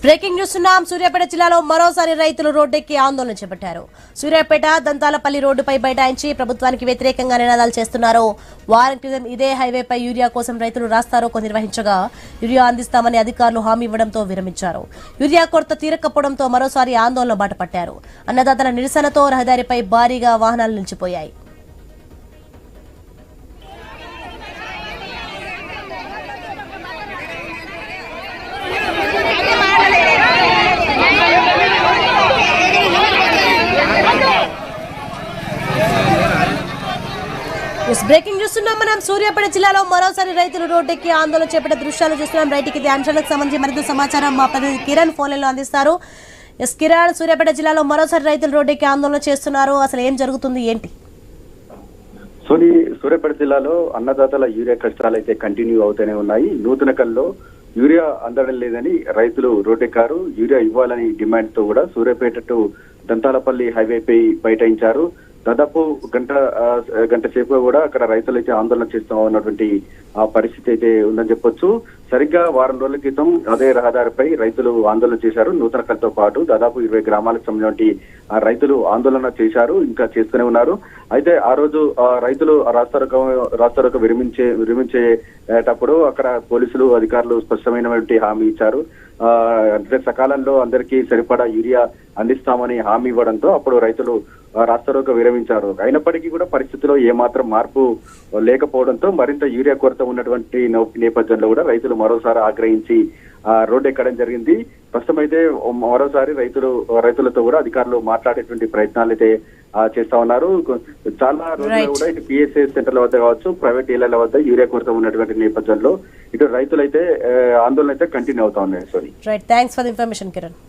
Breaking news ఉన్నాం. సూర్యాపేట జిల్లాలో మరోసారి రైతులు రోడ్డెక్కి ఆందోళన చేపట్టారు. సూర్యాపేట దంతాలపల్లి రోడ్డుపై బైఠాయించి ప్రభుత్వానికి వ్యతిరేకంగా నినాదాలు చేస్తున్నారు. వారం క్రితం ఇదే హైవేపై యూరియా కోసం రైతులు రాస్తారోకో నిర్వహించగా యూరియా అందిస్తామని అధికారులు హామీ ఇవ్వడంతో విరమించారు. యూరియా కొరత తీరకపోవడంతో మరోసారి ఆందోళన బాటపట్టారు. అన్నదాతల నిరసనతో రహదారిపై భారీగా వాహనాలు నిలిచిపోయాయి. బ్రేకింగ్ చూస్తున్నాం. మనం సూర్యాపేట జిల్లాలో మరోసారి రైతులు రోడ్డెక్కి ఆందోళన చేపట్టే దృశ్యాలు చూస్తున్నాం. రైతుకి ఇది అంశాలకు సంబంధించి మరింత సమాచారం మా ప్రతినిధి కిరణ్ ఫోన్లలో అందిస్తారు. కిరణ్, సూర్యాపేట జిల్లాలో మరోసారి రైతులు రోడ్డెక్కి ఆందోళన చేస్తున్నారు. అసలు ఏం జరుగుతుంది, ఏంటి? సూర్యాపేట జిల్లాలో అన్నదాతల యూరియా కష్టాలు అయితే కంటిన్యూ అవుతూనే ఉన్నాయి. నూతన కల్లో యూరియా అందడం లేదని రైతులు రోడ్డెక్కారు. యూరియా ఇవ్వాలని డిమాండ్ తో కూడా సూర్యాపేట టు దంతాలపల్లి హైవేపై బైఠాయించారు. దాదాపు గంట సేపు కూడా అక్కడ రైతులు అయితే ఆందోళన చేస్తూ ఉన్నటువంటి పరిస్థితి అయితే ఉందని చెప్పొచ్చు. సరిగ్గా వారం రోజుల క్రితం అదే రహదారిపై రైతులు ఆందోళన చేశారు. నూతన కల్తో పాటు దాదాపు 20 గ్రామాలకు సంబంధించి రైతులు ఆందోళన చేశారు, ఇంకా ఉన్నారు. అయితే ఆ రోజు రైతులు రాస్తారోకో విరమించేటప్పుడు అక్కడ పోలీసులు అధికారులు స్పష్టమైనటువంటి హామీ ఇచ్చారు. అంటే సకాలంలో అందరికీ సరిపడా యూరియా అందిస్తామని హామీ ఇవ్వడంతో అప్పుడు రైతులు రాస్తారోకో విరమించారు. అయినప్పటికీ కూడా పరిస్థితిలో ఏమాత్రం మార్పు లేకపోవడంతో మరింత యూరియా కొరత ఉన్నటువంటి నేపథ్యంలో కూడా రైతులు మరోసారి ఆగ్రహించి రోడ్డు ఎక్కడం జరిగింది. ప్రస్తుతం అయితే మరోసారి రైతులతో కూడా అధికారులు మాట్లాడేటువంటి ప్రయత్నాలు అయితే చేస్తా ఉన్నారు. చాలా రోజులు కూడా ఇటు పిఎస్ఏ సెంటర్ల వద్ద కావచ్చు, ప్రైవేట్ డీలర్ల వద్ద యూరియా కొరత ఉన్నటువంటి నేపథ్యంలో ఇటు రైతులైతే ఆందోళన అయితే కంటిన్యూ అవుతా ఉన్నాయి. Thanks for the information Kiran.